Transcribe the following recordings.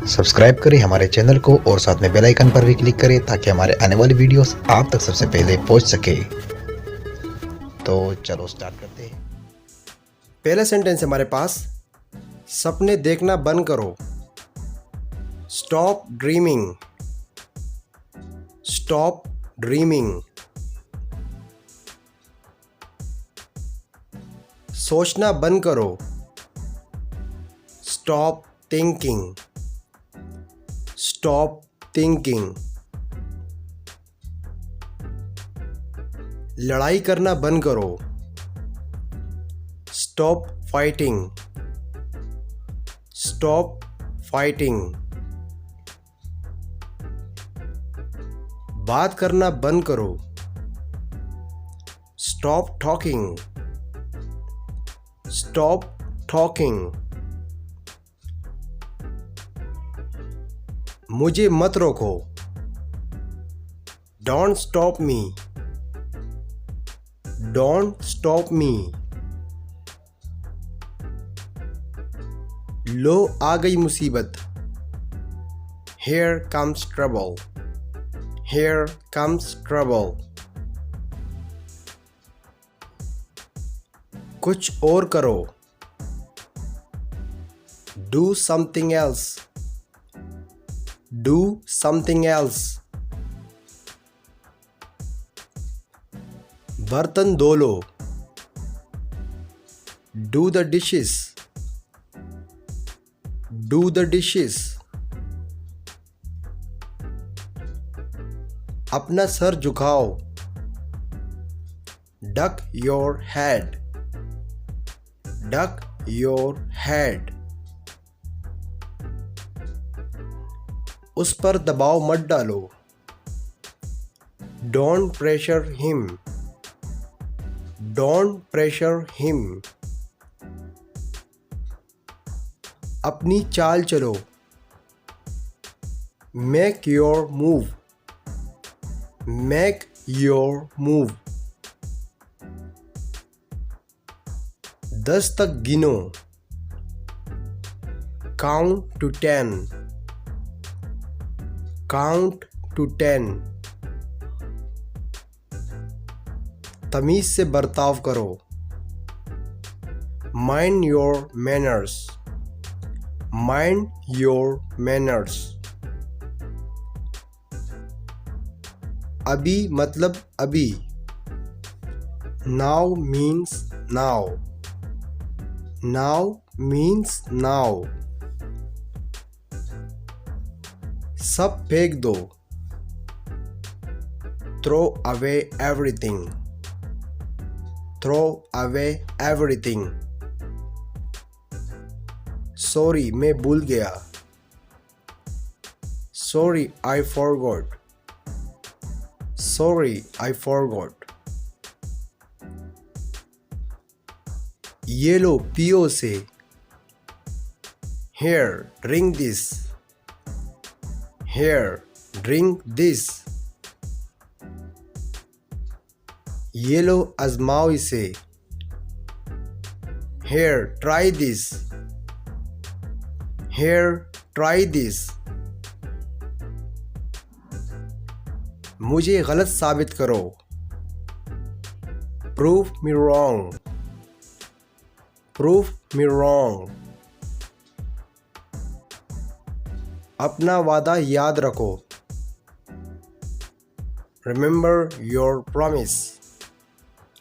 Subscribe करें हमारे channel को और साथ में बेल आइकन पर भी क्लिक करें ताकि हमारे आने वाली वीडियोस आप तक सबसे पहले पहुंच सके। तो चलो स्टार्ट करते हैं। पहला सेंटेंस हमारे पास, सपने देखना बंद करो। Stop dreaming. Stop dreaming. सोचना बंद करो। Stop thinking. Stop thinking. लड़ाई करना बंद करो। Stop fighting. Stop fighting. बात करना बंद करो। Stop talking. Stop talking. मुझे मत रोको। Don't stop me. Don't stop me. लो आ गई मुसीबत। Here comes trouble. Here comes trouble. कुछ और करो। Do something else. Do something else. बर्तन धो लो। Do the dishes. Do the dishes. अपना sir झुकाओ। Duck your head. Duck your head. उस पर दबाव मत डालो। Don't pressure him. Don't pressure him. अपनी चाल चलो। Make your move. Make your move. 10 तक गिनो। Count to 10. Count to 10. तमीज से बर्ताव करो। Mind your manners. Mind your manners. अभी मतलब अभी। Now means now. Now means now. सब फेंक दो। Throw away everything. Throw away everything. Sorry, मैं भूल गया। Sorry, I forgot. Sorry, I forgot. ये लो पियो से। Here, drink this. Here, drink this. ये लो आजमाओ इसे। Here, try this. Here, try this. मुझे गलत साबित करो। Prove me wrong. Prove me wrong. अपना वादा याद रखो। Remember your promise.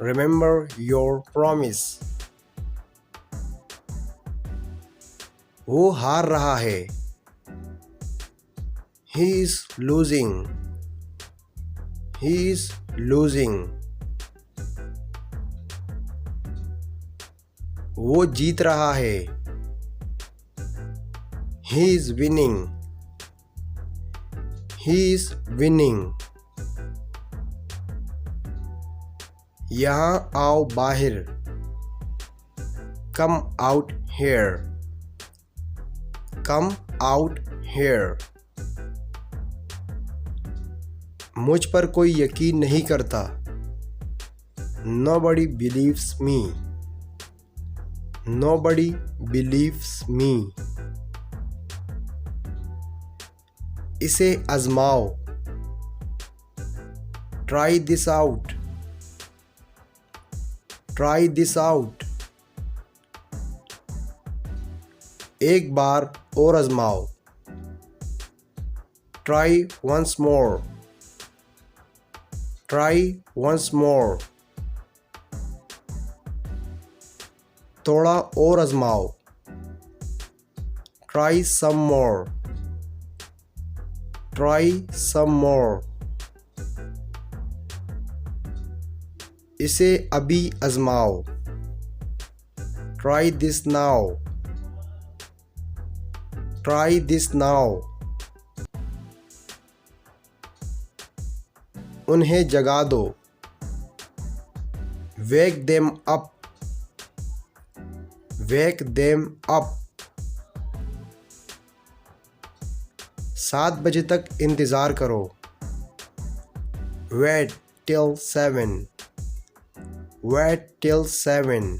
Remember your promise. वो हार रहा है। He is losing. He is losing. वो जीत रहा है। He is winning. He is winning. यहाँ आओ बाहर। Come out here. Come out here. मुझ पर कोई यकीन नहीं करता। Nobody believes me. Nobody believes me. इसे आजमाओ। Try this out. Try this out. एक बार और आजमाओ। Try once more. Try once more. थोड़ा और आजमाओ। ट्राई सम मोर। Try some more. इसे अभी आजमाओ। Try this now. Try this now. उन्हें जगा दो। Wake them up. Wake them up. 7 बजे तक इंतज़ार करो। Wait till 7। Wait till 7।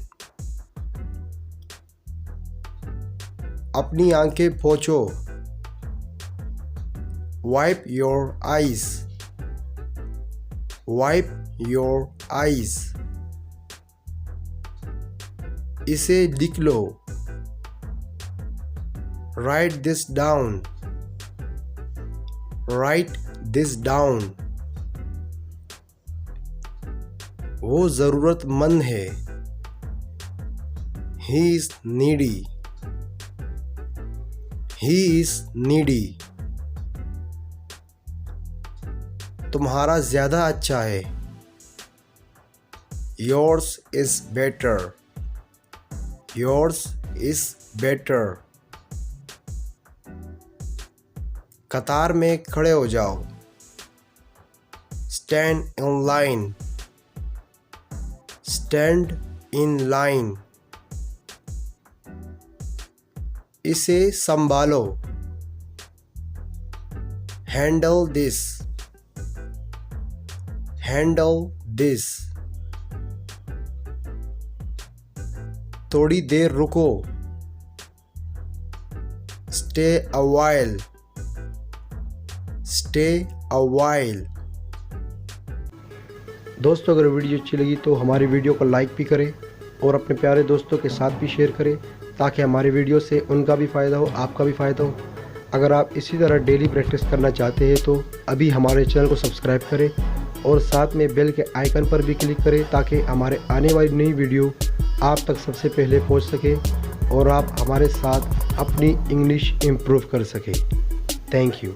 अपनी आंखें पोंछो। Wipe your eyes. Wipe your eyes. इसे लिख लो। Write this down. Write this down. वो ज़रूरतमंद है। He is needy. He is needy. तुम्हारा ज़्यादा अच्छा है। Yours is better. Yours is better. कतार में खड़े हो जाओ। Stand in line. Stand in line. इसे संभालो। Handle this. Handle this. थोड़ी देर रुको। Stay a while. Stay a while. दोस्तों, अगर वीडियो अच्छी लगी तो हमारी वीडियो को लाइक भी करें और अपने प्यारे दोस्तों के साथ भी शेयर करें, ताकि हमारी वीडियो से उनका भी फ़ायदा हो, आपका भी फ़ायदा हो। अगर आप इसी तरह डेली प्रैक्टिस करना चाहते हैं तो अभी हमारे चैनल को सब्सक्राइब करें और साथ में बेल के आइकन पर भी क्लिक करें, ताकि हमारे आने वाली नई वीडियो आप तक सबसे पहले पहुंच सके और आप हमारे साथ अपनी इंग्लिश इम्प्रूव कर सकें। Thank you.